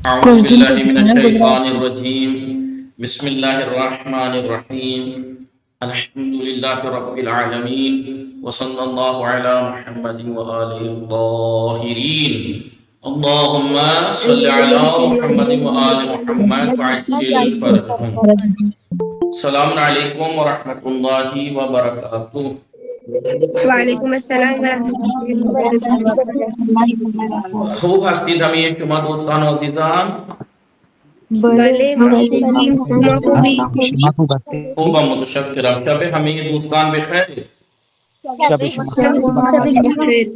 أعوذ بالله من الشيطان الرجيم بسم الله الرحمن الرحيم الحمد لله رب العالمين وصلى الله على محمد وآله الطاهرين اللهم صل على محمد وآل محمد وعجل فرجهم السلام عليكم ورحمة الله وبركاته وعلیکم السلام ورحمۃ اللہ وبرکاتہ۔ خوب هستید همه شما دوستان و عزیزان. بله شما خوبی؟ خوبم متشکرم. شب همه دوستان بخیر. بخیر۔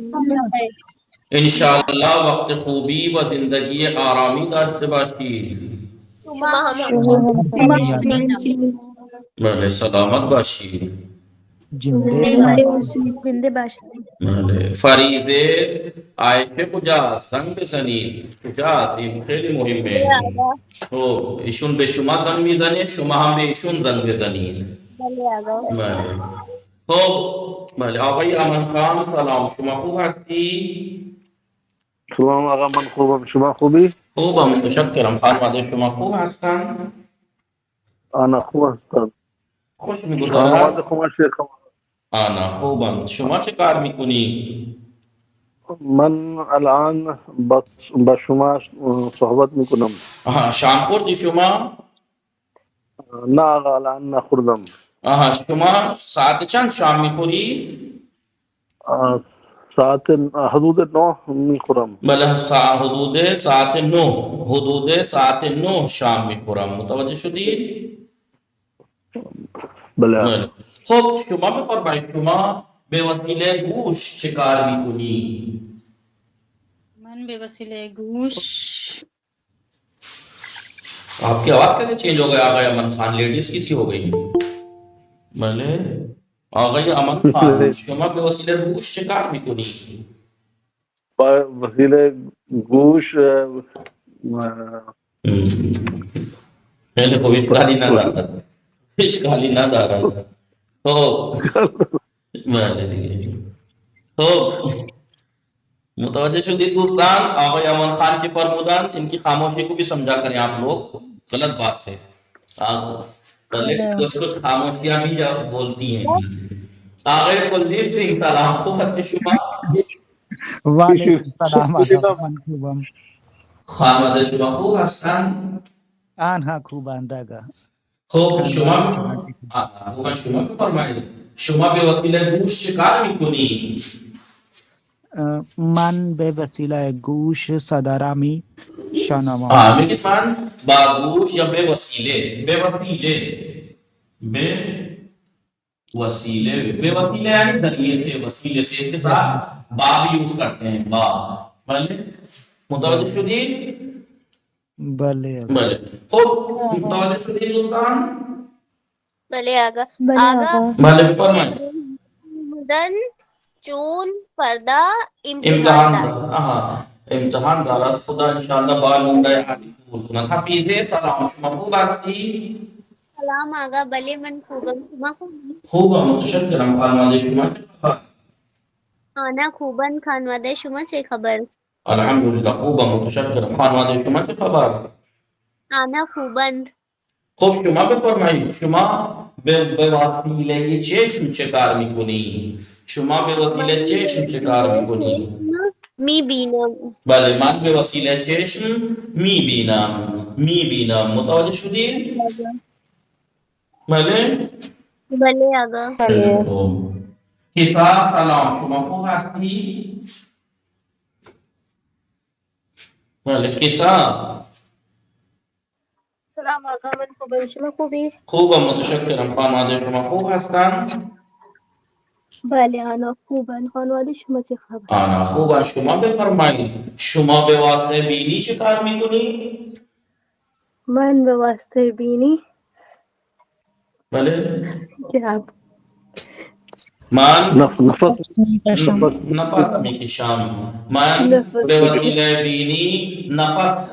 انشاءاللہ وقت خوبی و زندگی آرامی داشته باشید. بله سلامت باشید. زنده باشید۔ بله فریضه عایشه کجاست؟ زنگ بزنید. کجاست؟ این خیلی مهمه. ایشون به شما زنگ میزنه، شما هم به ایشون زنگ بزنید. بله خب بله آقای امان خان سلام، شما خوب هستی؟ سلام آقا، من خوبم، شما خوبی؟ خوبم متشکرم. خانواده شما خوب هستند؟ آنا خوب هستم. خوش خانواده میگذرد؟ خوب شیخ. آنا خوبم. شما چه کار میکنی؟ من الان با شما صحبت میکنم. شام خوردی شما؟ نه آقا الان نخوردم. شما ساعت چند شام میخوری؟ ساعت حدود 9 میخورم. بله حدود ساعت 9 شام میخورم. متوجه شدید؟ بله. خب شما بفرمایید شما به وسیله گوش چه کار میکنی؟ من به وسیله گوش آپ کی آواز کیسے چینج ہو گئی آقای امن خان؟ لیڈیز کس کی ہو گئی؟ بله آقای امن خان شما به وسیله گوش چه کار میکنی؟ با وسیله گوش خیلی خوب اشکالی ندارد. اشکالی ندارد. خب بله دیگه. خب متوجہ شدید دوستان؟ آقای امان خان کی فرمودن ان کی خاموشی کو بھی سمجھا کریں آپ لوگ، غلط بات ہے. کچھ خاموشیاں بھی بولتی ہیں. آقای کلدیپ سنگھ سلام، خوب هستی شما؟ وعلیکم السلام آقا، من خوبم. خانواده شما خوب هستند؟ آنها خوبند آقا. خب شما بفرمایید شما به وسیله گوش چه کار میکنی؟ من به وسیله گوش صدا را می شنوم. بگید من با گوش یا به وسیله؟ به وسیله یعنی ذریعے سے، وسیلے سے، اس کے ساتھ با بھی یوز کرتے ہیں، با. بله متوجه شدید؟ بله آقا. بله خب متوجه شدید دوستان؟ بله آقا. بله بفرمایید. مدن چون پردہ امتحان امتحان امتحان دارد. خدا انشاءالله با نمره عالی قبول کند. حفیظه سلام، شما خوب هستی؟ سلام آقا. بله من خوبم، شما خوب؟ خوبم متشکرم. خانواده شما چه خبر؟ آنا خوبن. خانواده شما چه خبر؟ الحمدلله خوبم متشکرم. خانواده شما چه خبر؟ آنا خوبند. خب شما بفرمایید شما به وسیله چشم چه کار میکنی؟ شما به وسیله چشم چه کار میکنی؟ میبینم. بله من به وسیله چشم میبینم. متوجه شدید؟ بله بله آقا. خب کسا سلام، شما خوب هستی؟ بله کسا سلام آقا، من خوبم، شما خوبی؟ خوبم متشکرم. خانواده شما خوب هستند؟ بله آنا خوبن. خانواده شما چه خبر؟ آنا خوبم. شما بفرمایید شما به واسطه بینی چه کار میکنی؟ من به واسطه بینی بله جراب من نفس میکشم. من به وسیله بینی نفس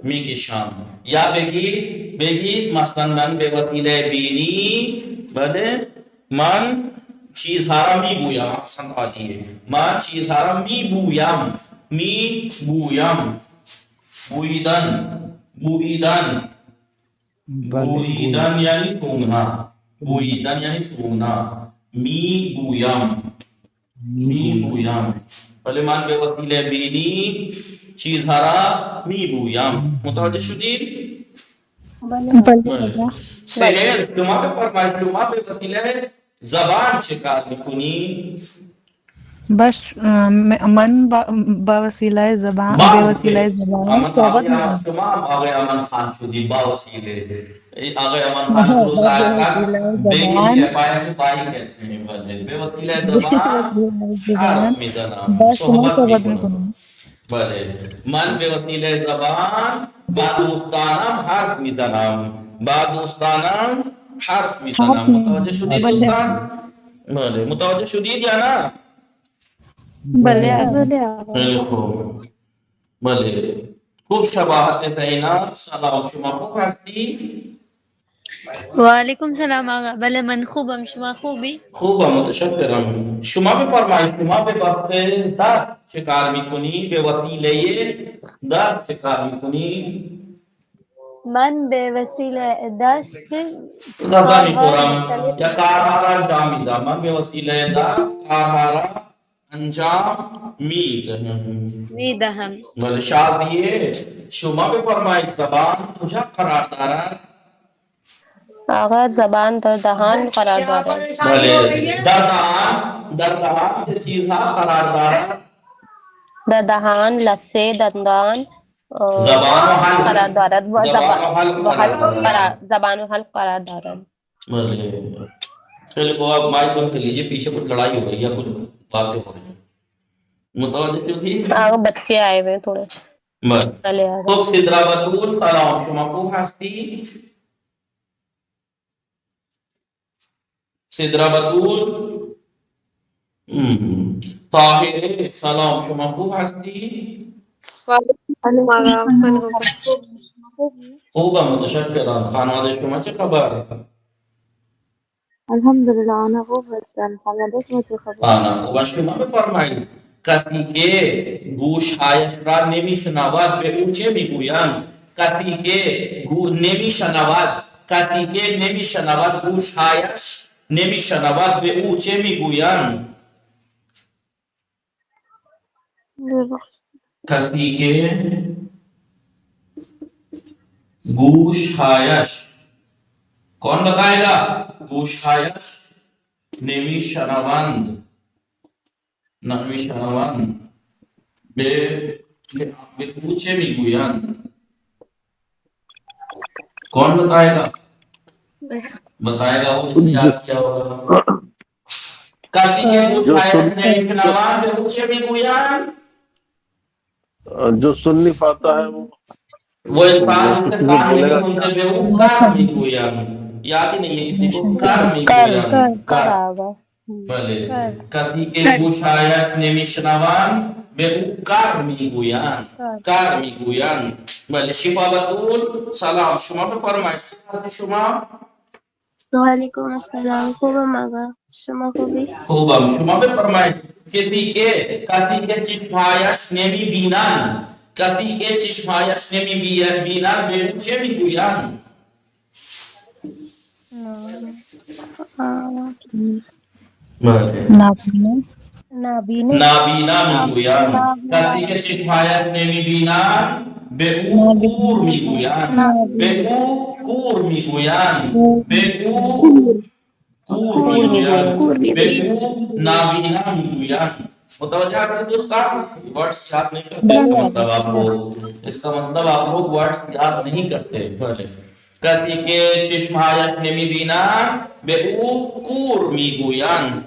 میکشم. یا بگید مثلا من به وسیله بینی بله من چیزها را میبویم. احسن عالیه. من چیزها را میبویم. بوئیدن بوئیدن بله بوئیدن یعنی سونگنا، بوئیدن یعنی سونگنا. می بویم می بویم. بله من به وسیله بینی چیزها را می بویم. متوجه شدید؟ بله. سهر شما بفرمایید شما به وسیله زبان چه کار میکنی؟ بس من با وسیلہ زبان بے وسیلہ زبان صحبت میکنم. شما هم آقای امان خان شدی با وسیله. آقای امان خان درست آیا بگی پایش بایی کہتے ہیں. بله به وسیله زبان حرف میزنم، صحبت میکنم. بله من به وسیله زبان با دوستانم حرف میزنم، با دوستانم حرف میزنم. متوجه شدید دوستان؟ بله متوجه شدید یا نه؟ بله خیلی خوب. بله خوب شباهت زینب. سلام شما خوب هستی؟ وعلیکم السلام آقا. بله من خوبم، شما خوبی؟ خوبم متشکرم. شما بفرمایید شما به واسطه دست چه کار میکنی؟ به وسیله دست چه کار میکنی؟ من به وسیله دست غذا کارهای میخورم مختلف یا کارها را انجام میدم. من به وسیله دست کارها را انجام میدهم. میدهم. بله شادیه شما بفرمایید زبان کجا قرار دارد؟ آقا زبان در دهان قرار دارد. بله در دهان چه چیزها قرار دارد؟ در دهان، لثه، دندان زبان و حلق قرار دارد و زبان و حلق قرار دارد. زبان و حلق قرار دارد. بله خیلی خوب. آپ مائک بند کر لیجیے، پیچھے کچھ لڑائی ہو رہی ہے، کچھ باتیں ہو رہی ہیں. متوجہ شدی؟ آقا بچے آئے ہوئے تھوڑے. بله چلے آقا. خب سدرا بطول سلام شما خوب هستی؟ سدرا بطول طاهره سلام شما خوب هستی؟ خوبم متشکرم. خانواده شما چه خبر؟ الحمدلله آنا خوب هستن. خانواده شما چه خبر؟ آنا خوبم. شما بفرمایید کسی که گوشهایش را نمیشنود به او چه میگویند؟ کسی که نمیشنود گوشهایش نمیشنود به او چه میگویند؟ کسی که گوشهایش کون بتائے گا؟ گوشهایش نمیشنوند به او چه میگویند؟ کون بتائے گا؟ بتائے گا وہ جس نے یاد کیا ہوگا. کسی کے گوشهایش نمیشنوند به او چه میگویند؟ جو سن نہیں پاتا ہے وہ انسان اس سے کار نہیں سنتے بے وہ کار میگویند. یاد ہی نہیں ہے کسی کو. کار میگویند. بله کسی که گوشهایش نمیشنوند به او کار میگویند. کار میگویند. بله شفا بطول سلام شما بفرمایید شما. وعلیکم السلام. خوبم آقا. شما خوبی؟ خوبم. شما بفرمایید کسی که چشمهایش نمیبینند به او چه میگویند؟ نابینا میگویند. کسی که چشمهایش نمیبینند به او کور میگویند. به او کور میگویند. به او نابینا میگویند. متوجہ ہے دوستان؟ ورڈز یاد نہیں کرتے اس کا مطلب آپ لوگ ورڈز یاد نہیں کرتے. بله کسی که چشمهایش نمیبینند به او کور میگویند.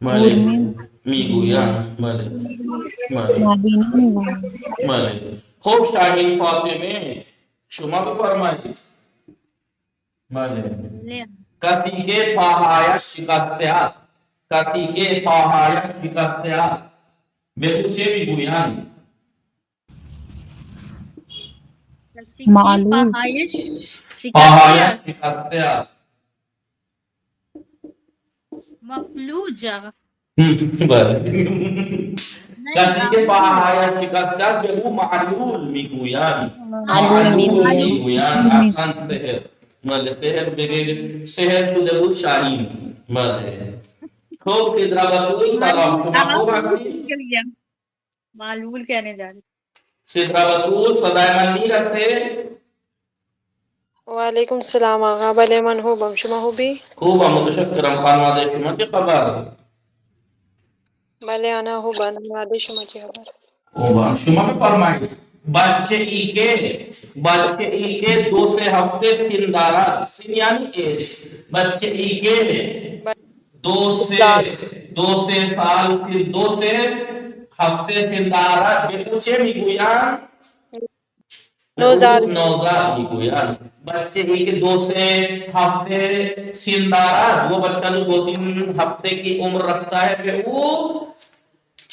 بله میگویند. بله خوب شاهین فاطمه شما بفرمایید. بله کسی که پاهایش شکسته است به او چه میگویند؟ پاهایش شکسته است. مفلوجه. بله Kasih pahaya sikaskat bebu ma'lul miguyan. معلول Ma'lul میگویند miguyan asan seher. Male seher bege seher tu debu shahin. Male. Khub sidrabatul salam. Shuma khub hasti. معلول کہنے جا رہے Sidrabatul sadaiman ni raste. وعلیکم السلام آغا بلے من ہو بم شما ہو بھی Khub mutashakkiran khanwade shuma ki khabar. بلے آنا ہو بن وعدے شما چی خبر شما میں فرمائیے بچے ای کے 2 ہفتے سندارات سن یعنی ایج بچے ای کے 2 سال 2 ہفتے سندارات بے پوچھے میگویان نوزاد میگویان بچے ای کے 2 ہفتے سندارات وہ بچہ جو 2-3 ہفتے کی عمر رکھتا ہے بے وہ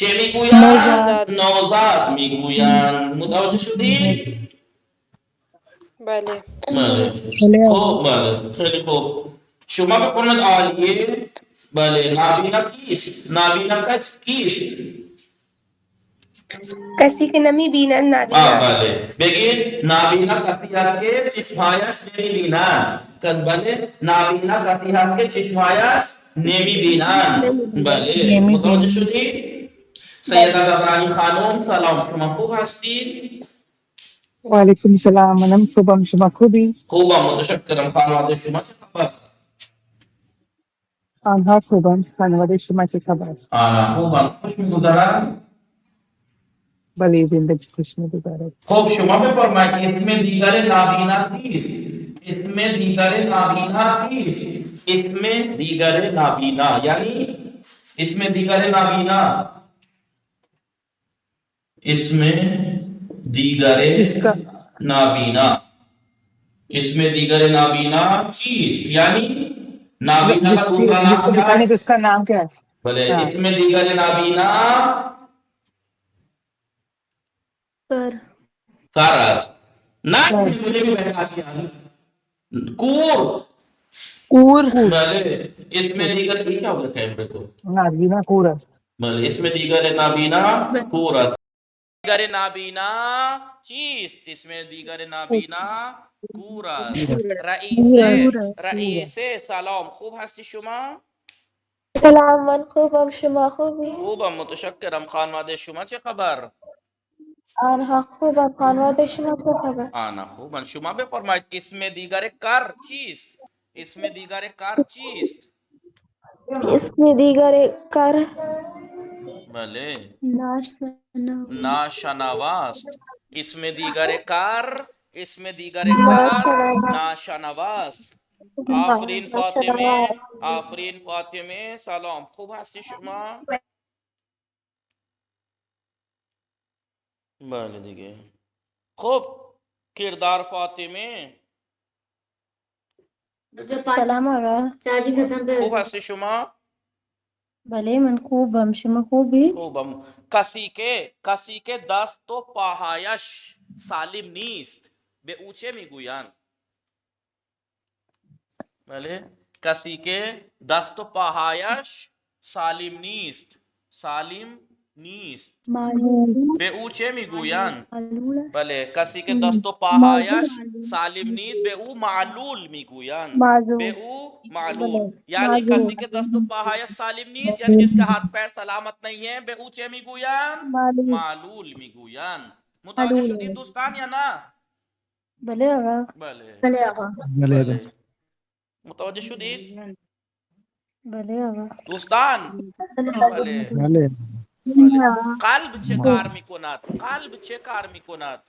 چه میگویند؟ نوزاد میگویند. متوجه شدید؟ بله بله خوب بله خیلی خوب شما بکنید عالیه بله نابینا کیست؟ نابینا کس کیست؟ کسی که نمیبینند نابینا است. بله بگید نابینا کسی هست که چشمهایش نمیبینند. بله نابینا کسی هست که چشمهایش نمیبینند. بله متوجه شدید؟ سیدہ غزالی خانم سلام شما خوب هستید؟ وعلیکم السلام منم خوبم شما خوبی خوبم متشکرم خانواده شما چه خبر؟ آنها خوبم خانواده شما چه خبر خوبم خوش میگذرن؟ بله زندگی خوش می‌گذرد خب شما بفرمایید اسم دیگر نابینا چیست؟ اسم دیگر نابینا چیست؟ اسم دیگر نابینا یعنی اسم دیگر نابینا اسم دیگر نابینا اسم دیگر نابینا چیست یعنی نابینا کا دوسرا نام جس کو کیا بتانے ہے تو اس کا نام کیا ہے بلے اسم دیگر نابینا کر کار است نہ مجھے بھی بہنا دیا کور کور بلے اسم دیگر یہ کیا ہوگا کیمرے کو نابینا کور است بلے اسم دیگر نابینا کور است دیگر نابینا چیست اسم دیگر نابینا کور است رئیس سلام خوب هستی شما سلام من خوبم شما خوبی؟ خوبم متشکرم خانواده شما چه خبر آنها خوبم خانواده شما چه خبر؟ آنا خوبن شما بفرمایید اسم دیگر کار چیست اسم دیگر کار چیست اسم دیگر کر بله ناشناس ناشنواست اسم دیگر کار اسم دیگر کار ناشنواست آفرین فاطمه سلام خوب هستی شما بله دیگه خب کردار فاطمه سلام آقا خوب هستی شما بله من خوبم شما خوبی؟ خوبم کسی که دست و پاهایش سالم نیست به او چه میگویند بله کسی که دست و پاهایش سالم نیست به او چه میگویند بله کسی که دست و پاهایش سالم نیست به او معلول میگویند به او معلول یعنی کسی که دست و پاهایش سالم نیست یعنی جس کا ہاتھ پیر سلامت نہیں ہے به او چه میگویند معلول میگویند متوجه شدید دوستان یا نه بله آقا بله بله متوجه شدید بله آقا دوستان بله بله قلب چه کار میکند قلب چه کار میکند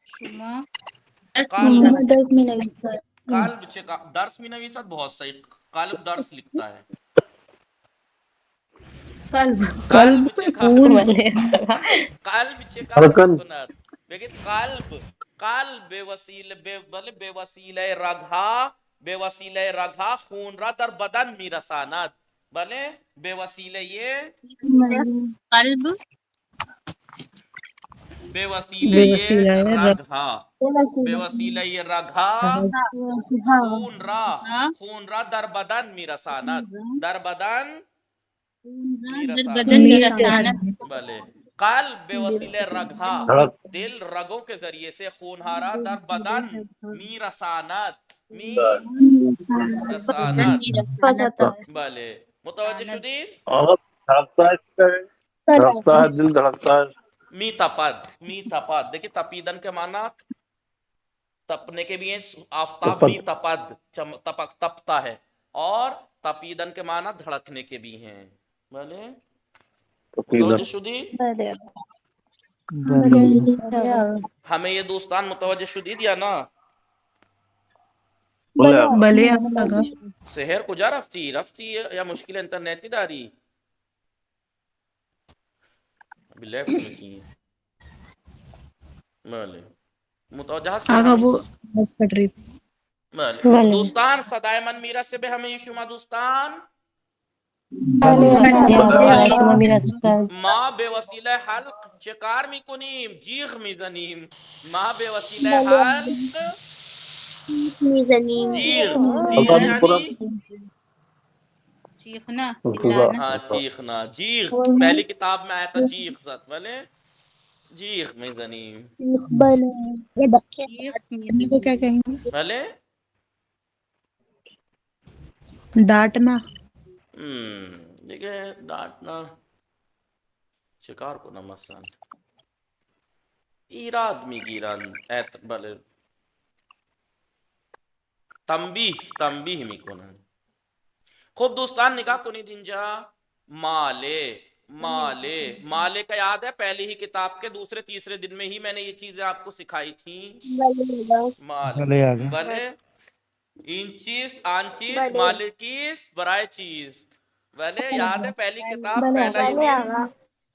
شما قلب درس می نویسد قلب چه درس می نویسد بہت صحیح قلب درس لکھتا ہے قلب چه کار میکند بگید قلب به وسیله رگها خون را در بدن میرساند بله به وسیله قلب به وسیله رگها خون را در بدن میرساند در بدن در بدن میرسانت بلے قلب بے وسیلے رگھا دھڑک دل رگوں کے ذریعے سے خونہارا در بدن میرسانت بدن میرسانت میرسانت بلے متوجہ شدید آغا دھڑکتا ہے دھڑکتا ہے دل دھڑکتا ہے می تپد دیکھیں تپیدن کے معنی تپنے کے بھی ہیں آفتاب می تپد تپتا ہے اور تپیدن کے معنی دھڑکنے کے بھی ہیں بلے متوجہ شدید ہمیں یہ دوستان متوجہ شدید یا نا بولے سحر کجا رفتی یا مشکل انٹرنیٹی داری ابھی لیفٹ میں چاہیے بلے متوجہ وہ بس کٹ رہی تھی بلے دوستان صدای من میرا سے بے ہمیں شما دوستان ما بے وسیلہ حلق چکار می کنیم جیغ می زنیم ما بے وسیلہ حلق میزنیم جیغ پتا نہیں یعنی چیخنا ہاں چیخنا جیغ پہلی کتاب میں آیا تھا جیغ ست بلے جیغ میں زنیم کو کیا کہیں گے بلے ڈانٹنا دیکھیں ڈانٹنا شکار کو نمسان ایراد می گیران بلے تنبیہ می کنن خوب دوستان نگاہ کنی دنجا مالے کا یاد ہے پہلی ہی کتاب کے دوسرے تیسرے دن میں ہی میں نے یہ چیزیں آپ کو سکھائی تھی بلے این چیست آن چیست مالے کیست برائے چیست بلے یاد ہے پہلی کتاب پہلا ہی دن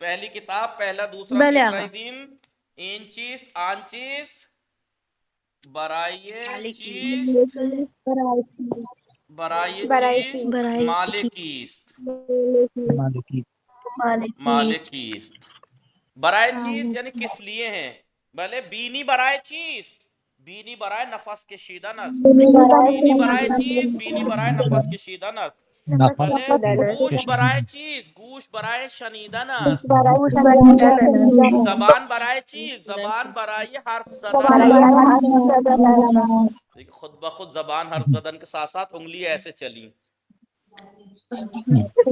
پہلی کتاب پہلا دوسرا تیسرا ہی دن این چیست آن چیست برائے چیست برائے چیست مالے کیست برائے چیز یعنی کس لیے ہیں بلے بینی برائے چیست بینی برائے نفس کشیدہ نصب بینی برائے چیز بینی برائے نفس کشیدہ نصب بلے گوش برائے چیز گوش برائے شنیدہ نصب زبان برائے چیز زبان برائے حرف زدہ نصب خود بخود زبان حرف زدن کے ساتھ ساتھ انگلی ایسے چلی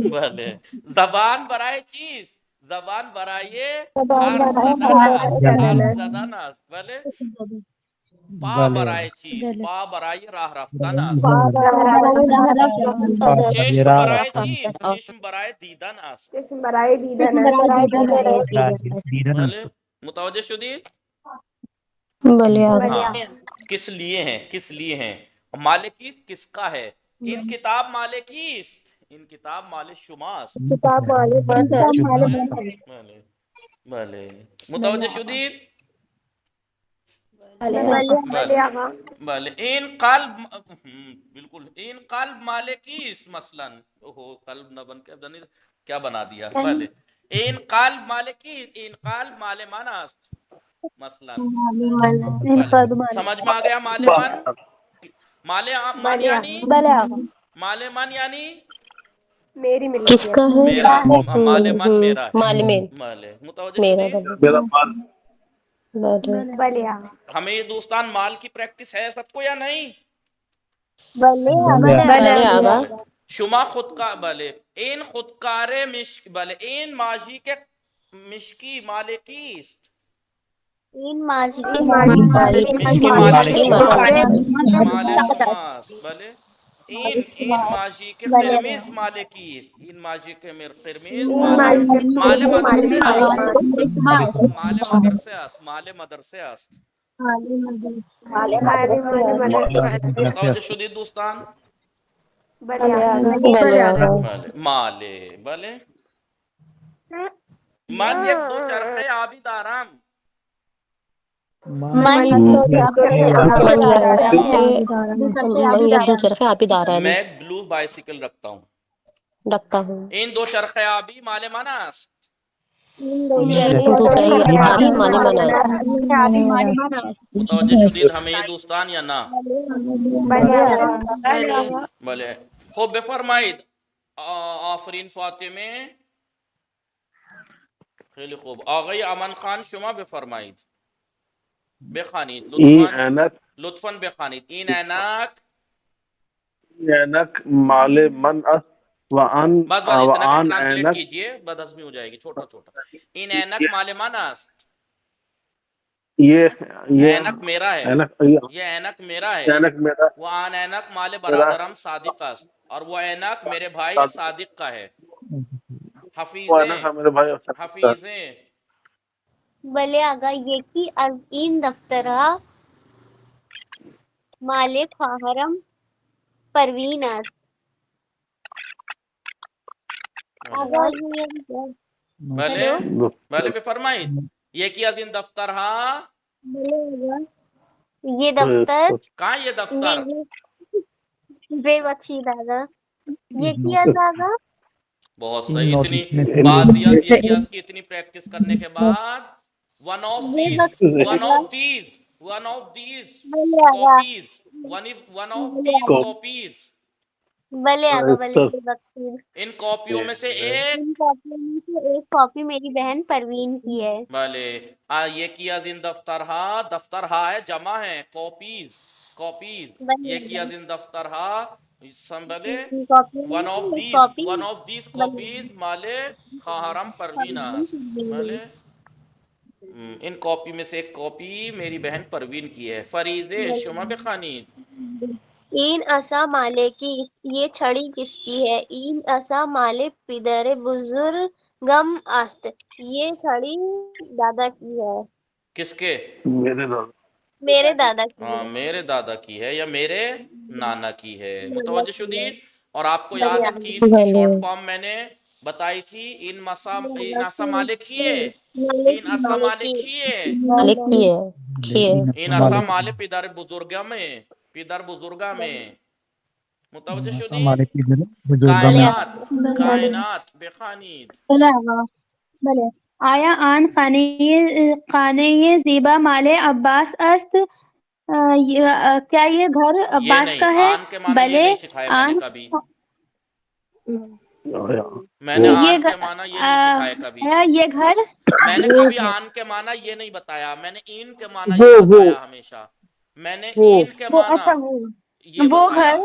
بلے زبان برائے چیز زبان برائے حرف زدہ نصب بلے پا برائے چیز پا برائے راہ رفتہ نصب چشم برائے چیز چشم برائے دیدہ نصب بلے متوجہ شدید ہاں کس لیے ہیں مالکیست کس کا ہے ان کتاب مالکیست ان کتاب مال شماست بلے متوجہ شدید بلے این قلب بالکل این قلب مالکیست مثلا قلب نہ بن کے کیا بنا دیا بلے این قلب مالکیست این قلب مال مناست مثلا سمجھ میں آ گیا مال من یعنی کس کا ہے میرا مال من میرا مال میں متوجہ شدید میرا مال ہمیں یہ دوستان مال کی پریکٹس ہے سب کو یا نہیں شما خود کا بلے این خودکار مشک بلے این ماضی کے مشکی مالکیست این ماضی مشکی مال شماست بلے این ماضی کے قرمز مالکیست این ماضی کے قرمز مال مدرسه است متوجہ شدید دوستان مالے بلے من یک دو چرخه آبی دارم دو چرخے آپ ہی دار ہے میں بلو بائسیکل رکھتا ہوں ان دو چرخه آبی مال من است متوجہ شدید ہمیں یہ دوستان یا نا بلے خوب بفرمائید آفرین فاطمه. خیلی خوب. آقای امان خان شما بفرمایید. بخوانید لطفاً بخوانید. این عینک مال من است و آن بس اتنا کا آن ٹرانسلیٹ عینک کیجئے، بدہضمی ہو جائے گی. چھوٹا چھوٹا. این عینک مال من است. یہ عینک میرا ہے. عینک یہ عینک میرا ہے. عینک میرا وہ آن عینک مال برادرم صادق است. اور وہ عینک میرے بھائی صادق کا ہے. وہ حفیظیں عینک ہے میرے بھائی اور حفیظیں بله آقا یکی از این دفترها مال خواهرم پروین است. آقا بھلے ہلو بھلے بفرمائید. یکی از این دفتر ہاں. بله آقا یہ دفتر کہاں یہ دفتر؟ بے بخشید آقا یکی از آقا بہت صحیح. اتنی بازیات یکی از کی اتنی پریکٹس کرنے کے بعد one of بے these بخشید one آقا of these one of these بله آقا copies one of these copies بله آقا بله بے بخشید. ان کاپیوں میں سے ایک. ان کاپیوں میں سے ایک کاپی میری بہن پروین کی ہے. بھلے یہ کیا زن دفتر ہا. دفتر ہا ہے جمع ہے. Copies copies. یہ کیا زن دفتر ہا سنبھلے ان کاپیوں میں one of سے ایک these copy one of these copies مالے خواہرم پروین است. بھلے ان کاپی میں سے ایک کاپی میری بہن پروین کی ہے. فریضے شما بخوانید. این عصا مالے کی یہ چھڑی کس کی ہے؟ این عصا مالے پدر بزرگم است. یہ چھڑی دادا کی ہے. کس کے؟ میرے دادا. میرے دادا کی ہاں ہے. میرے دادا کی ہے یا میرے نانا کی ہے. متوجہ شدید. اور آپ کو بڑے یاد ہے کہ اس کی شارٹ فارم میں نے بتائی تھی. ان عصا مالک کیے. ان عصا مالک کیے. مالک کیے ان عصا مالک پدر بزرگا میں پدر بزرگا میں. متوجہ شدید. کائنات کائنات بخوانید. بله آیا آن خانه زیبا مال عباس است؟ کیا یہ گھر یہ عباس نہیں. کا ہے؟ آن کے معنی یہ بلے نہیں سکھایا میں نے آن کبھی. میں نے آن کے معنی یہ نہیں سکھایا کبھی. یہ گھر میں نے کبھی آن کے معنی یہ نہیں بتایا. میں نے این کے معنی یہ بتایا ہمیشہ. میں نے این کے اچھا معنی یہ وہ بتایا. گھر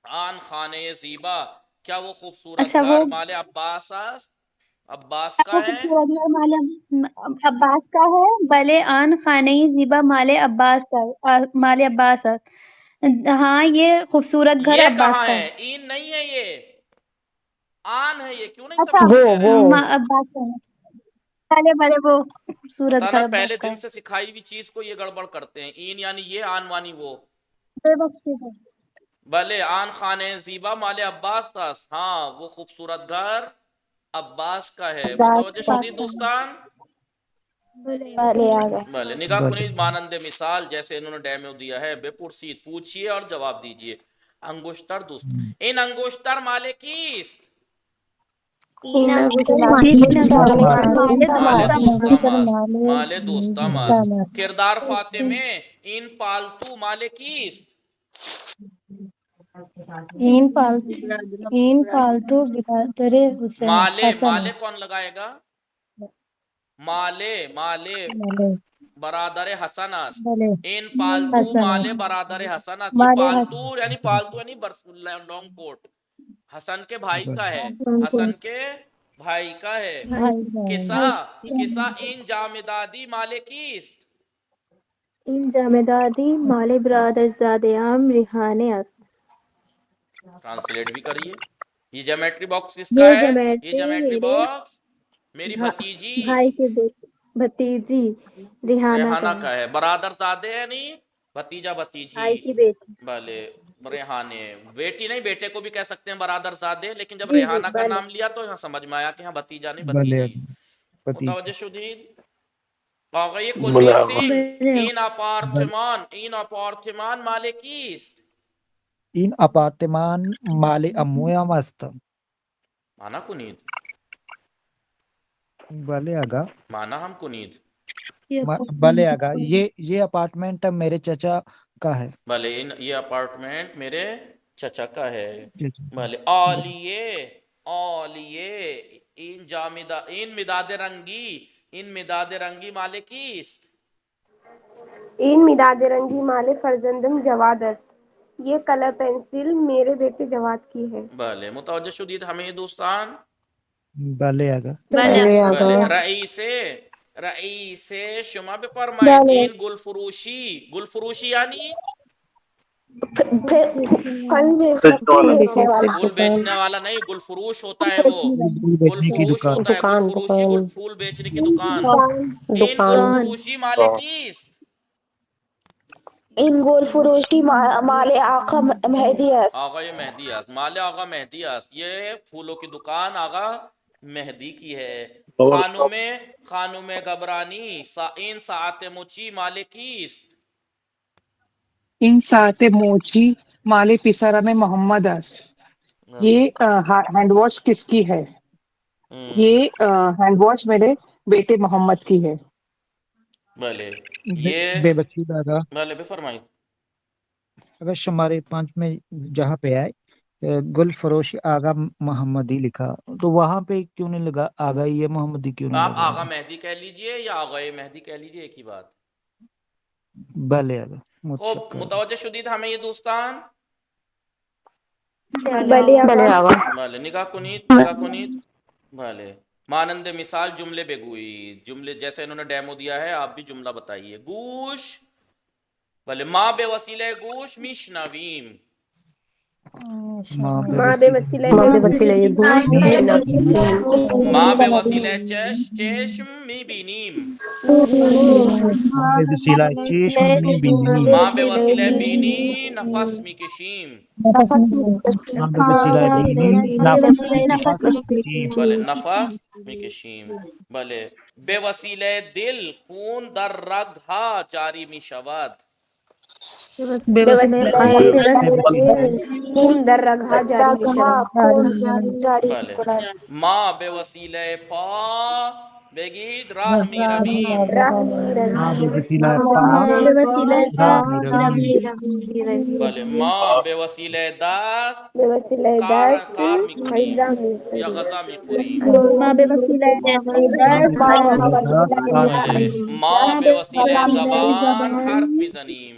آن خانے زیبا کیا وہ خوبصورت اچھا گھر مال عباس است. عباس کا ہے. عباس کا ہے. بلے آن خانہ زیبا مال عباس است. ہاں یہ خوبصورت گھر یہ عباس کہاں کا ہے؟ ہے. این نہیں ہے یہ. آن ہے یہ. کیوں نہیں اچھا سمجھ میں رہے آپ؟ عباس کا ہے. بھلے وہ خوبصورت پتہ گھر نا عباس پہلے کا دن ہے. سے سکھائی ہوئی چیز کو یہ گڑبڑ کرتے ہیں. این یعنی یہ، آن وانی وہ. بے بخشید ہے. بھلے آن خانے زیبا مال عباس تھا. ہاں وہ خوبصورت گھر عباس کا ہے. متوجہ شدید دوستان. بھلے نگاہ کنید مانند مثال جیسے انہوں نے ڈیمو دیا ہے. بے پرسید پوچھئے اور جواب دیجئے. انگشتر دوست. این انگشتر مال کیست؟ این مال دوستام است. کردار فاطمه این پالتو مال کیست؟ این پالتو برادر حسین مالے کون لگائے گا؟ مالے برادر حسن است. این پالتو مالے برادر حسن است. یہ پالتو یعنی لانگ کوٹ حسن کے بھائی کا ہے. حسن کے بھائی کا ہے. کسا این جامدادی مال کیست؟ این جامدادی مال برادرزادیام ریحانه است. ٹرانسلیٹ بھی کریے. یہ جیومیٹری باکس کس کا ہے؟ یہ جیومیٹری باکس میری بھتیجی بھائی کے بھتیجی ریحانہ کا ہے. برادر زادے ہے نہیں بھتیجا بھتیجی. بھائی کی بیٹی. بھلے ریحانے بیٹی نہیں بیٹے کو بھی کہہ سکتے ہیں برادر زادے. لیکن جب ریحانہ کا نام لیا تو یہاں سمجھ میں آیا کہ ہاں بھتیجا نہیں بھتیجی. متوجہ شدید. آقای کلدیپ سنگھ این آپارتمان مال کیست؟ این آپارتمان مال امویم است. مانا کنید. بله آقا. مانا ہم کنید. بله آقا یہ اپارٹمنٹ میرے چچا کا ہے. بھلے یہ اپارٹمنٹ میرے چچا کا ہے. بله عالیه عالیه این جامدا این مداد رنگی مال کیست؟ این مداد رنگی مال فرزندم جواد است. یہ کلر پنسل میرے بیٹے جواد کی ہے. بله متوجه شدید همه دوستان؟ بله آقا. بله رئیس شما بفرمایید این گل فروشی یعنی پھول بیچنے والا نہیں، گل فروش ہوتا ہے وہ، گل فروش ہوتا ہے، گل فروشی پھول بیچنے کی دکان. این گل فروشی مال کیست؟ این گل فروشی مال آقا مہدی است. آقای مہدی است. مال آقا مہدی است. یہ پھولوں کی دکان آقا مہدی کی ہے. خانم گبرانی این ساعت مچی مال کیست؟ این ساعت موچی مال پسرم محمد است. یہ ہینڈ واش کس کی ہے؟ یہ ہینڈ واش میرے بیٹے محمد کی ہے. بلے یہ بے وسیل آقا. بلے بفرمائیں. اگر شمارے 5 میں جہاں پہ آئے گل فروش آغا محمدی لکھا تو وہاں پہ کیوں نہیں لگا آغا یہ محمدی کیوں نہیں آپ لگا؟ آغا مہدی کہہ لیجئے یا آغای مہدی کہہ لیجئے، ایک ہی بات. بلے آقا خوب متشکر. متوجہ شدید ہمیں یہ دوستان؟ بله آقا. بله نگاہ کنید. بله مانند مثال جملے بگوئید. جملے جیسے انہوں نے ڈیمو دیا ہے آپ بھی جملہ بتائیے. گوش بله ما به وسیله گوش میشنویم. ماں بے وسیلہ گوش ما به وسیله چشم میبینیم. بے وسیلہ چشم میبینیم. ما به وسیله بینی نفس میکشیم. بے وسیلہ بینی نفس میکشیم. بله نفس میکشیم. بله به وسیله دل خون در رگها جاری میشود. بے وسیلہ خون در رگها جاری بله ما به وسیله پا بگید راه میرویم. بے وسیلہ پاک راہ میرویم. بله ما به وسیله دست بے وسیلہ کار میکنیم یا غذا میخوریم. ماں بے وسیلہ دست بله ما به وسیله زبان حرف میزنیم.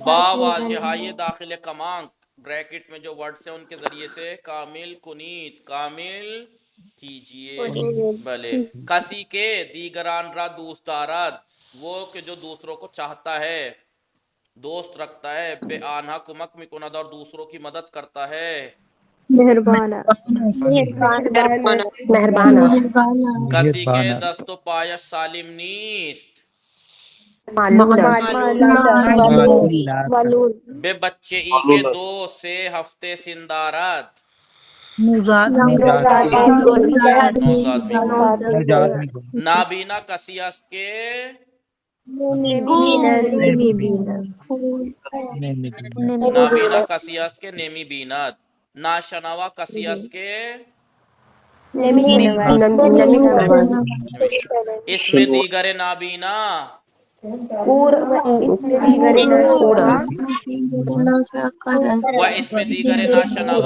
با واضحای داخل کمانک بریکٹ میں جو ورڈز ہیں ان کے ذریعے سے کامل کنید کامل کیجئے. بلے کسی کے دیگران را دوست دارد وہ کہ جو دوسروں کو چاہتا ہے دوست رکھتا ہے. بے آنہا کمک میکند اور دوسروں کی مدد کرتا ہے. مہربان کسی کے دست و پایش سالم نیست. معلول بے بچے ای کے 2 سے ہفتے سندارد. نوزاد میں نابینا کسی است کے نابینا کسی است کے نمی بیند. ناشنوا کسی است کے اسم دیگر نابینا و اسم دیگر ناشنوا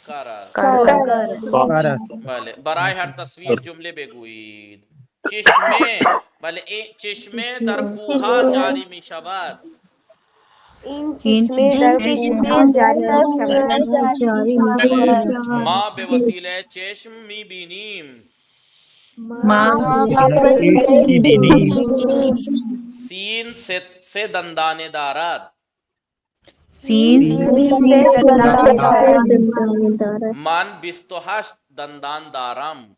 کرد. بله برای هر تصویر جمله بگویید. چشمه بله چشمه در کوها جاری می شود. این چشمه جاری ما به وسیله چشم می بینیم. سین سے دندانے دارد. من 28 دندان دارم.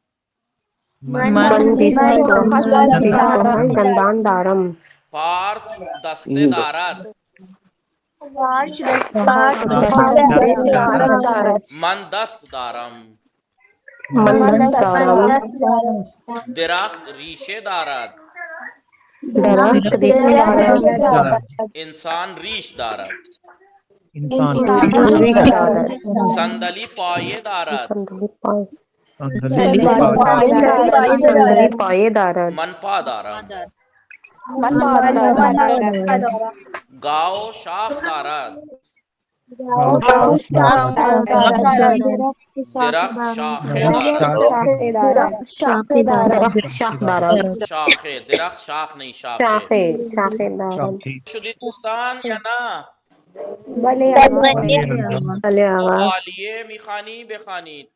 پارچ دسته دارد. من دست دارم. درخت ریشه دارد. انسان ریش دارد. صندلی پایه دارد. من پا دارم. من دارد گاو شاخ دارد، گاؤں گاؤں شاخ دارد، درخت شاخه درخت دارد. شاخ دارد شاخه، درخت شاخ نہیں شاخه. شدید دوستان یا نه؟ بله آقا. مغالیه میخوانی بخوانید.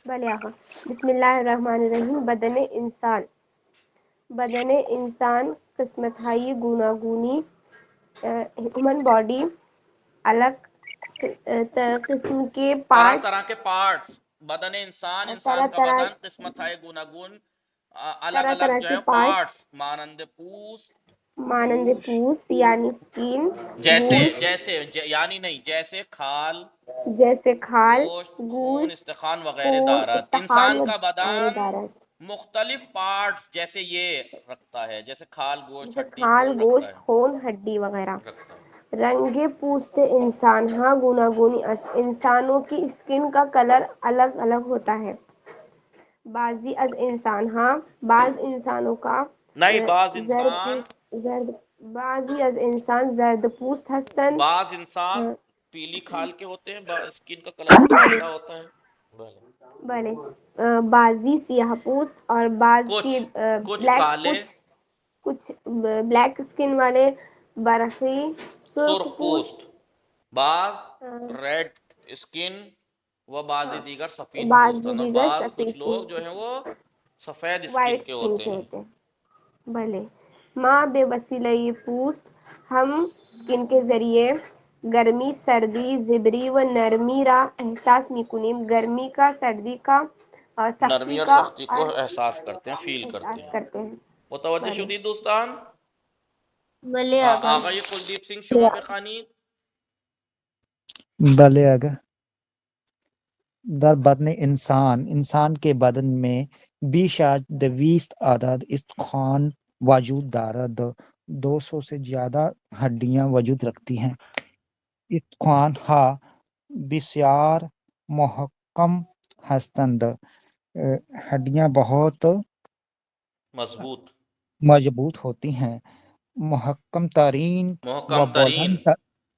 بله آقا. بسم الله الرحمن الرحیم. بدن انسان قسمت های گوناگونی، ہیومن باڈی الگ قسم کے طرح پارٹ، طرح کے پارٹس. بدن انسان، انسان کا طرح بدن قسمت ہے گوناگون، الگ طرح الگ جو کے ہے پارٹس پارٹس، مانند پوست، مانند پوست یعنی سکین، جیسے گوشت جیسے یعنی نہیں، جیسے کھال، جیسے کھال، گوشت، خون، گوشت، استخوان وغیرہ خون، دارد. استخوان انسان کا وغیرہ بدن دارد. مختلف پارٹس جیسے یہ رکھتا ہے، جیسے کھال، گوشت، جیسے ہڈی، کھال، خون گوشت، رکھتا خون، ہڈی وغیرہ. ہے. رنگ پوست انسان ہاں گوناگونی انسانوں کی اسکن کا کلر الگ الگ ہوتا ہے. بعض انسانوں کا نہیں، بعض از انسان زرد پوست ہستند. بعض انسان پیلی کھال کے ہوتے ہیں، اسکن کا کلر ان کا پیلا ہوتا ہے. بلے بعضی سیاہ پوست اور بعض کی کچھ بلیک، کالے، کچھ بلیک اسکن والے، برفی سرخ پوست، بعض ریڈ اسکن و بعض دیگر سفید پوست، اور بعض کچھ لوگ جو ہیں وہ سفید اسکن کے ہوتے ہیں. بھلے ماں بے وسیلہ پوست ہم اسکن کے ذریعے گرمی، سردی، زبری و نرمی را احساس میکنیم. گرمی کا، سردی کا اور نرمی سختی اور کا سختی کو احساس کرتے ہیں، فیل کرتے ہیں. متوجہ بلے. شدید دوستان. بلے آقا. آقا یہ کلدیپ سنگھ شما بخوانید. بلے آگا. در بدن انسان کے بدن میں بیش از 200 عدد استخوان وجود دارد. 200 سے زیادہ ہڈیاں وجود رکھتی ہیں. استخوان ہا بسیار محکم ہستند. ہڈیاں بہت مضبوط ہوتی ہیں. محکم ترین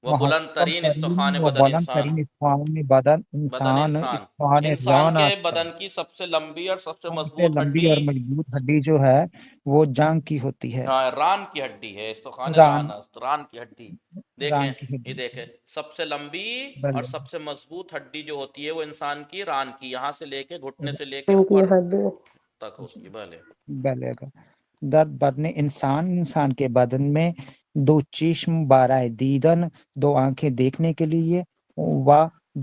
و بلند ترین استخوان بدن انسان. انسان کے بدن کی سب سے لمبی اور سب سے مضبوط لمبی ہڈی اور مضبوط ہڈی جو ہے وہ جانگ کی ہوتی ہے. ران کی ہڈی ہے. استخوان ران کی ہڈی. دیکھیں یہ دیکھیں، سب سے لمبی اور سب سے مضبوط ہڈی جو ہوتی ہے وہ انسان کی ران کی، یہاں سے لے کے گھٹنے سے لے کے اوپر تک ہوتی ہے. بلے گا. در بدن انسان کے بدن میں 2 چشم برائے دیدن، 2 آنکھیں دیکھنے کے لیے، و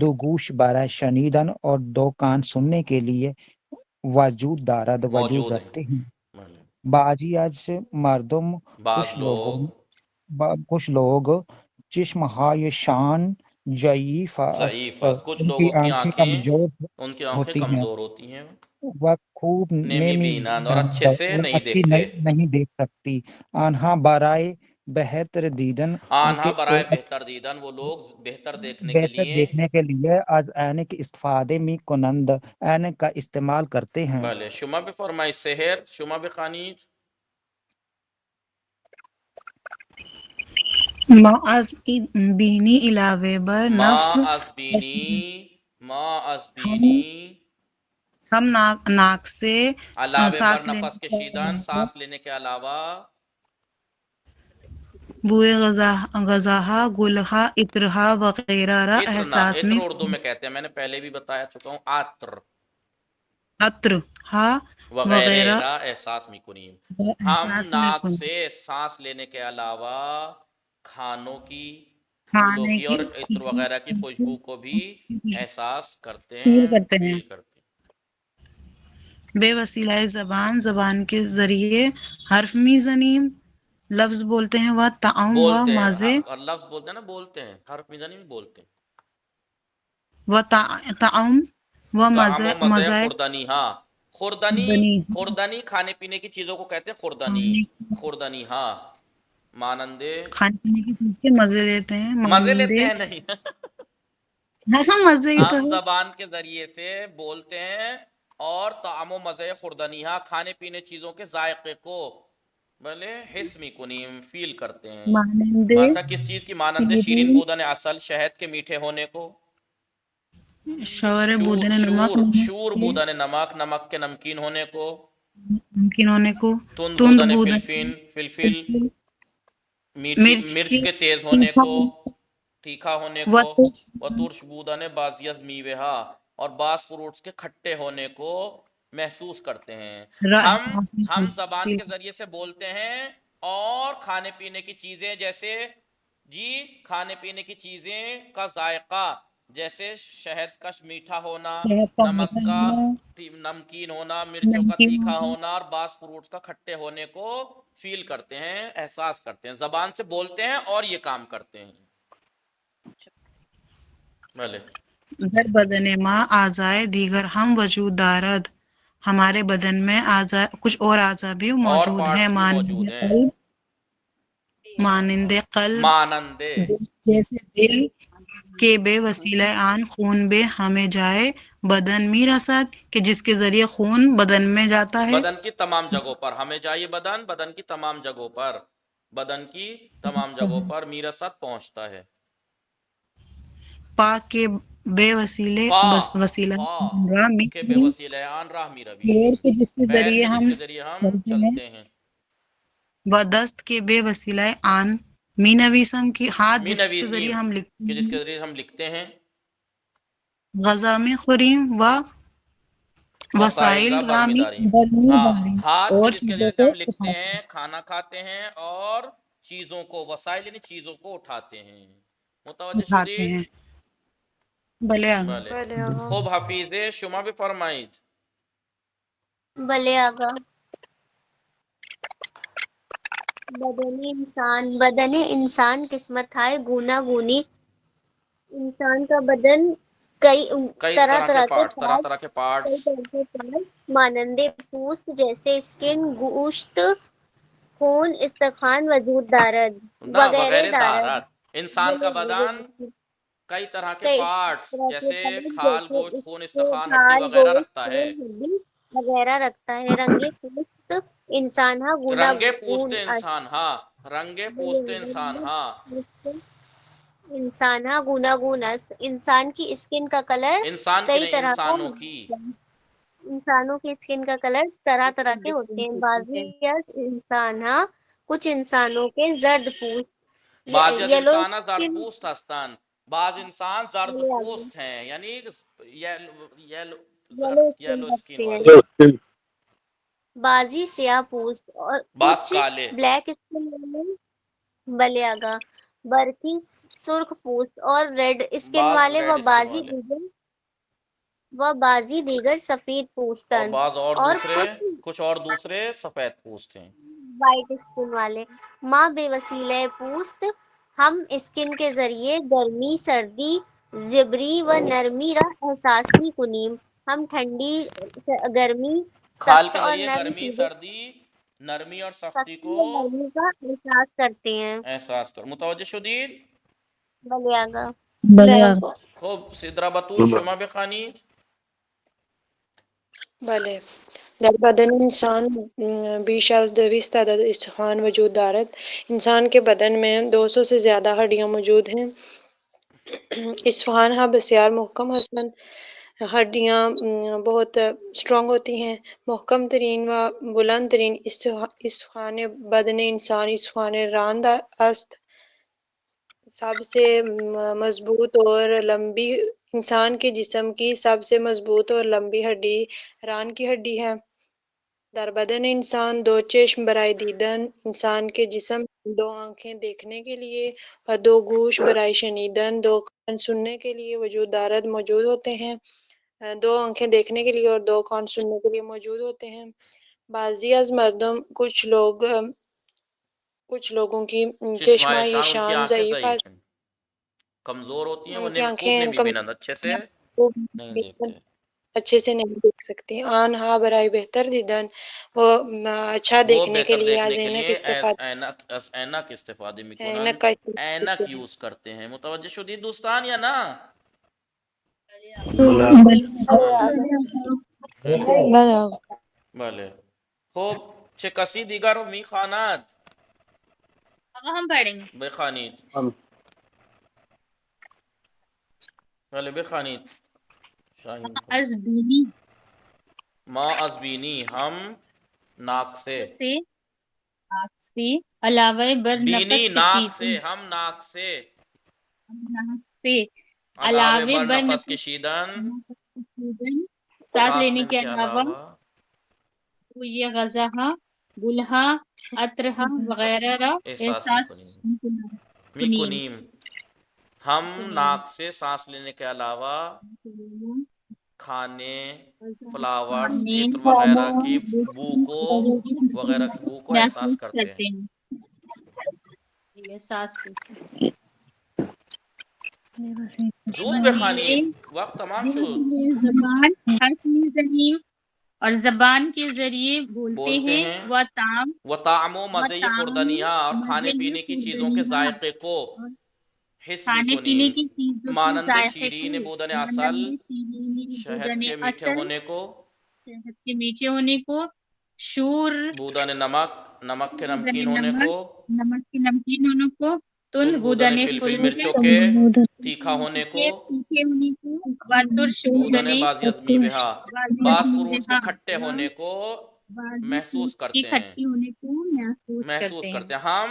2 گوش برائے شنیدن اور 2 کان سننے کے لیے وجود رکھتے ہیں. بعضی از مردم کچھ لوگ چشم های شان ضعیف است. کچھ ان کی لوگوں کی آنکھیں آنکھیں کمزور ہوتی ہیں، وہ خوب نیمی بینند اور اچھے سے نہیں دیکھتے. نہیں دیکھ سکتی. آنہا برائے بہتر دیدن، آنہا برائے بہتر دیدن، وہ لوگ بہتر دیکھنے کے بہتر لیے دیکھنے کے لیے از عینک استفادے می کنند، عینک کا استعمال کرتے ہیں. بله شما بفرمایید سحر، شما بخوانید. ما از بینی علاوه بر نفس ما از بینی ہم ناک سے علاوه بر سانس نفس کشیدن، سانس لینے کے علاوہ بوئے غذاہا، گلہا، عطرہا وغیرہ را احساس عطر میں اردو میں کہتے ہیں، میں نے پہلے بھی بتایا چکا ہوں. عطر ہا وغیرہ را احساس میکنیم. ہم ناک سے سانس لینے کے علاوہ کھانوں کی، پھولوں کی اور عطر وغیرہ کی خوشبو کو بھی احساس کرتے ہیں، فیل کرتے ہیں. بے وسیلہ زبان کے ذریعے حرف میزنیم، لفظ بولتے ہیں، وہ تعام و مزے، اور لفظ بولتے ہیں نا، بولتے ہیں، حرف میزنی میں بولتے ہیں. وہ تعام و مزے، خوردنی. ہاں خوردنی کھانے پینے کی چیزوں کو کہتے ہیں خوردنی. ہاں مانندے کھانے پینے کی چیز کے مزے لیتے ہیں، مزے لیتے ہیں نہیں، مزے ہی تو ہم زبان کے ذریعے سے بولتے ہیں اور طعم و مزے خوردنیہا کھانے پینے چیزوں کے ذائقے کو بلے حس میکنیم فیل کرتے ہیں. مانند مانتا کس چیز کی؟ مانند شیرین شیرین بودن اصل شہد کے میٹھے ہونے کو. شور شور بودن نمک شور بودن نمک نمک کے نمکین ہونے کو. ممکن ہونے کو. تند تند بودن بودن فلفل فلفل میٹھی مرچ کے تیز ہونے کو تیکھا ہونے کو. و ترش بودن بازیز میوہا اور بعض فروٹس کے کھٹے ہونے کو محسوس کرتے ہیں. ہم زبان کے ذریعے سے بولتے ہیں اور کھانے پینے کی چیزیں جیسے کھانے پینے کی چیزیں کا ذائقہ جیسے شہد کا میٹھا ہونا، نمک کا نمکین ہونا، مرچوں کا تیکھا ہونا اور بعض فروٹس کا کھٹے ہونے کو فیل کرتے ہیں، احساس کرتے ہیں. زبان سے بولتے ہیں اور یہ کام کرتے ہیں. بھلے در بدن ما اعضائے دیگر ہم وجود دارد. ہمارے بدن میں کچھ اور اعضاء بھی موجود ہیں. مانند قلب جیسے دل کے بے وسیلہ آن خون بے ہمیں جائے بدن می رسد کہ جس کے ذریعے خون بدن میں جاتا ہے. بدن کی تمام جگہوں پر ہمیں جائے بدن کی تمام جگہوں پر میرست پہنچتا ہے. پاک کے بے وسیلہ کے بے وسیلہ آن راہ می روی پیر کے جس کے پیر ذریعے کے جس کے ذریعے ہم چلتے ہیں. و دست کے بے وسیلہ آن می نویسم کی ہاتھ جس کے ذریعے ہم لکھتے کہ جس کے ہیں. ذریعے ہم لکھتے ہیں. غذا میں خوریم و وسائل رامی برمی داریم ہاتھ کے اور جس کے چیزوں ذریعے سے کو ہم لکھتے اٹھاتے ہیں، کھانا کھاتے ہیں اور چیزوں کو وسائل یعنی چیزوں کو اٹھاتے ہیں. متوجہ شدید؟ ہیں. بھلے آگا. بھلے خوب حفیظ شما بھی فرمائید. بلے آگا. بدن انسان قسمت ہے گونا گونی. انسان کا بدن کئی طرح کے کے پارٹس مانند پوست جیسے اسکن، گوشت، خون، استخوان وجود دارد وغیرہ دارد. انسان کا بدن کئی طرح کے پارٹس جیسے کھال، گوشت، خون، استخوان، ہڈی وغیرہ رکھتا ہے. وغیرہ رکھتا ہے. رنگے پوست انسان رنگے پوستے انسان انسان گوناگون است. انسان کی اسکن کا کلر انسان کی کئی نہیں طرح کا انسانوں کی. انسانوں کی اسکن کا کلر طرح کے ہوتے ہیں. بعضی انسان کچھ انسانوں کے زرد پوست بعض یلو انسان زرد پوست هستند، بعض انسان زرد پوست ہیں یعنی یلو اسکن والے. بعضی سیاہ پوست اور بعض کچھ کالے. بلیک اسکن والے. بلے آگا. برقی سرخ پوست اور ریڈ اسکن بعض والے ریڈ اسکن والے بعضی دیگر سفید اور پوستن بعض اور کچھ اور دوسرے سفید پوست ہیں. وائٹ اسکن والے. ماں بے وسیلہ پوست ہم اسکن کے ذریعے گرمی، سردی، زبری و نرمی را احساس می کنیم. ہم ٹھنڈی، گرمی، کھال سخت کے اور ذریعے نرم گرمی، چیزیں سردی، نرمی اور سختی کو نرمی کا احساس کرتے ہیں. احساس کر. متوجہ شدید؟ بلے آگا. خوب سدرا بطول شما بخوانید. بله. در بدن انسان بیش از 200 عدد استخوان وجود دارد. انسان کے بدن میں 200 سے زیادہ ہڈیاں موجود ہیں. استخوان ها بسیار محکم هستند. ہڈیاں بہت اسٹرانگ ہوتی ہیں. محکم ترین و بلند ترین استخوان بدن انسان استخوان راند است. سب سے مضبوط اور لمبی انسان کے جسم کی سب سے مضبوط اور لمبی ہڈی ران کی ہڈی ہے. در بدن انسان 2 چشم برائے دیدن. انسان کے جسم 2 آنکھیں دیکھنے کے لیے اور 2 گوش برائے شنیدن، 2 کان سننے کے لیے وجود دارد موجود ہوتے ہیں. 2 آنکھیں دیکھنے کے لیے اور 2 کان سننے کے لیے موجود ہوتے ہیں. بعضی از مردم کچھ لوگوں کی چشمائی ان کی شان آنکھیں ضعیف ضعیف ہیں، کمزور ہوتی ہیں، وہ ان کی خوب آنکھیں نہیں بینند، اچھے سے نہیں دیکھتے. اچھے سے نہیں دیکھ سکتی. آن ہا برائے بہتر دیدن وہ اچھا وہ دیکھنے کے بہتر لیے دیکھنے کے عینک لیے استفادہ اینک استفادے میں اینک کا اینک یوز کرتے ہیں. متوجہ شدید دوستان یا نا؟ بله خب چه کسی دیگر رو میخواند؟ آقا ہم پڑھیں گے. بخوانید. بله بخوانید. شاہین خان. از بینی ما از بینی ہم ناک سے علاوہ بر بینی نفس ناک سے کشیدن ہم ناک سے علاوہ بر بر نفس نفس کشیدن سانس لینے کے علاوہ یہ غذا گلہا عطرہا وغیرہ را احساس میکنیم ہم ناک سے سانس لینے کے علاوہ کھانے فلاورز عطر وغیرہ کی بو کو احساس کرتے ہیں. احساس زود بخوانید وقت تمام شد. زبان حرف زمین اور زبان کے ذریعے بولتے ہیں و طعم و مزے خوردنیاں اور کھانے پینے کی چیزوں کے ذائقے کو حس میکنیم مانند شیرین بودن عسل شہد کے میٹھے ہونے کو شور بودن نمک نمک کے نمکین ہونے کو تند بودن بودن فلفل مرچوں کے تیکھا ہونے کو بودن بعضی از میوہ بعض فروٹس کے کھٹے ہونے کو محسوس کرتے ہیں. ہم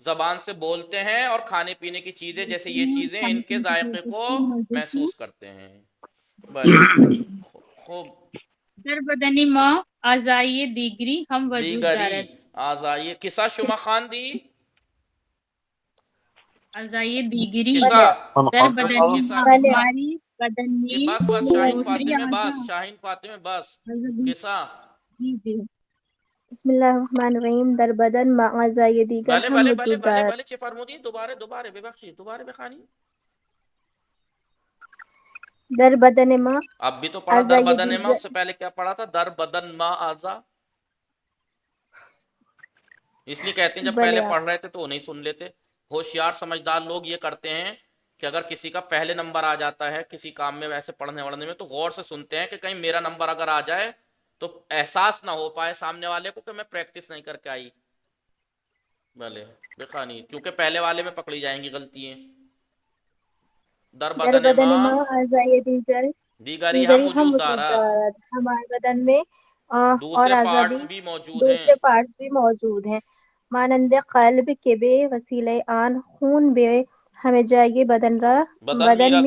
زبان سے بولتے ہیں اور کھانے پینے کی چیزیں جیسے یہ چیزیں ان کے ذائقے کو محسوس کرتے ہیں. خوب در بدنی ما اعضائی دیگری ہم وجود دیگری دارد. اعضائی کسا شما خان دی اعضائی دیگری کسا در بدنی کسا ہماری بدن میں بس شاہین دوسری فاطمہ اعضاء بس شاہین فاطمہ بس کسا بسم اللہ الرحمن الرحیم. در بدن ما اعضای دیگر بله هم بله وجود بله بله دارد. بله چه فرمودی دوباره ببخشید دوباره بخوانی. در بدن ما اب بھی تو پڑھا در اعضای بدن ما دیگر اس سے پہلے کیا پڑھا تھا در بدن ما اعضا اس لیے کہتے ہیں جب پہلے بلے پڑھ رہے تھے تو نہیں سن لیتے. ہوشیار سمجھدار لوگ یہ کرتے ہیں کہ اگر کسی کا پہلے نمبر آ جاتا ہے کسی کام میں ویسے پڑھنے وڑھنے میں تو غور سے سنتے ہیں کہ کہیں میرا نمبر اگر آ جائے تو احساس نہ ہو پائے سامنے والے کو کہ میں پریکٹس نہیں کر کے آئی. بھلے بخوانی کیونکہ پہلے والے میں پکڑی جائیں گی غلطیاں. در در بدن بدن ما ما اعضای دیگری دیگری ہم هم وجود وجود دارد دارد. ہمارے بدن میں اور دوسرے اعضا پارٹس بھی موجود ہیں. دوسرے پارٹس بھی موجود ہیں مانند قلب کے بے وسیلہ آن خون بے ہمیں جائے بدن می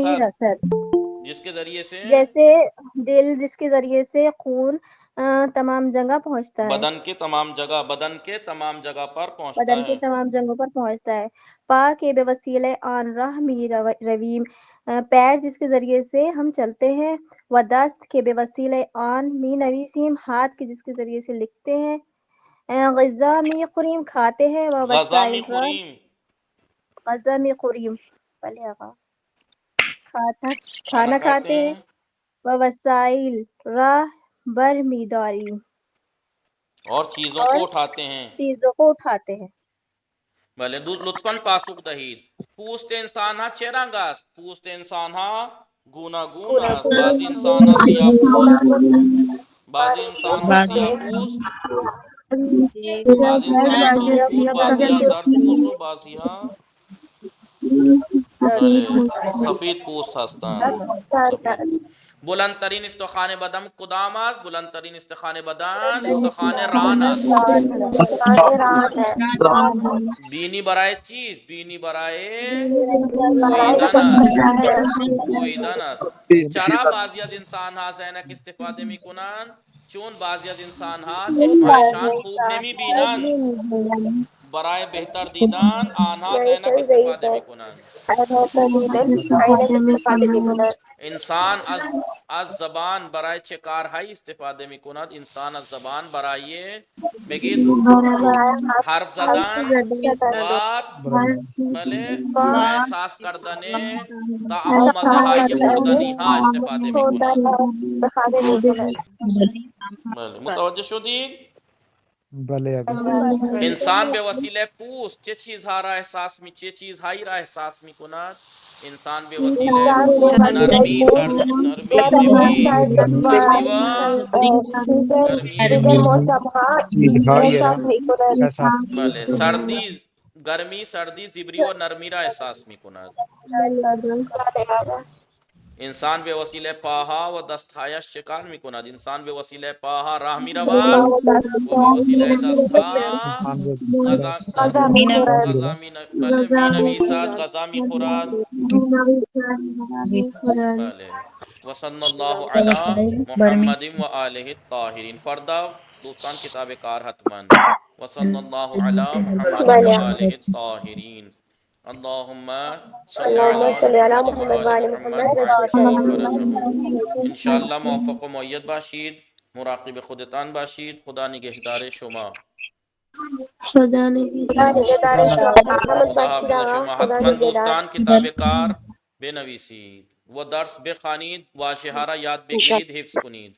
میں رسد رسد جس کے ذریعے سے جیسے دل جس کے ذریعے سے خون تمام جگہ پہنچتا ہے بدن کے تمام جگہ پر پہنچتا بدن کے ہے. تمام جگہوں پر پہنچتا ہے. پاک کے بے وسیلہ آن راہ می رویم پیر جس کے ذریعے سے ہم چلتے ہیں. و دست کے بے وسیلہ آن می نویسیم ہاتھ کے جس کے ذریعے سے لکھتے ہیں. غذا می قریم کھاتے ہیں. و غذا می وسائل را خوریم غذا می قریم بلے آقا کھانا کھاتے ہیں. و وسائل راہ بر می داریم اور چیزوں اور کو اٹھاتے ہیں. چیزوں کو اٹھاتے ہیں. بھلے لطفاً پاسخ دہید پوست انسان ہا چرنگ است پوست انسان ہا گوناگون است بعضی انسان ہا سیاه پوست بعضی انسان ہا سیاه پوست بعضی انسان ها سرخ پوست بعضی ها زرد پوست و بعضی ها بله سفید پوست هستند. سفید بلندترین استخوان بدن کدام است بلندترین استخوان بدن استخوان ران است. بینی برای چیز بینی برای بویدن است بویدن است. چرا بعضی از انسان ها زینک استفاده می کنند چون بعضی از انسان ها چشمهایشان خوب نمی بینند برای بهتر دیدن آنها زینک استفاده می کنند. انسان از زبان برای چه کارهایی استفاده می کند انسان از زبان برای بگید حرف زدن بله و احساس کردن طعم و مزه های خوردنی ها استفاده می کند. بله متوجه شدید؟ بله آقا انسان به وسیله پوست چه چیزها را احساس می چه چیزهایی را احساس می کند؟ انسان به وسیله پوست نرمی زبری و دیگر موسمها چیزهایی را احساس میکند. احساس بله سردی گرمی سردی زبری و نرمی را احساس می کند. انسان به وسیله پاها و دستهایش چه کار می کند؟ انسان به وسیله پاها راه می رود و به وسیله دستها غذا میخورد. غذا می نویسد، غذا می خورد. بله و صلی الله علی محمد و آلہ الطاهرین. فردا دوستان کتاب کار حتما و صلی اللہ علی محمد و آلہ الطاهرین. اللهم صل اللهم صل علی علی محمد و محمد و آل آل محمد محمد و رضا عجل فرجهم. فرجهم. انشاءالله موفق و مؤید باشید، مراقب خودتان باشید. خدا نگهدار شما. خدا نگهدار شما. خدا حافظ شما. حتما دوستان کتاب کار بنویسید و درس بخوانید، واژه ها را یاد بگیرید، حفظ کنید.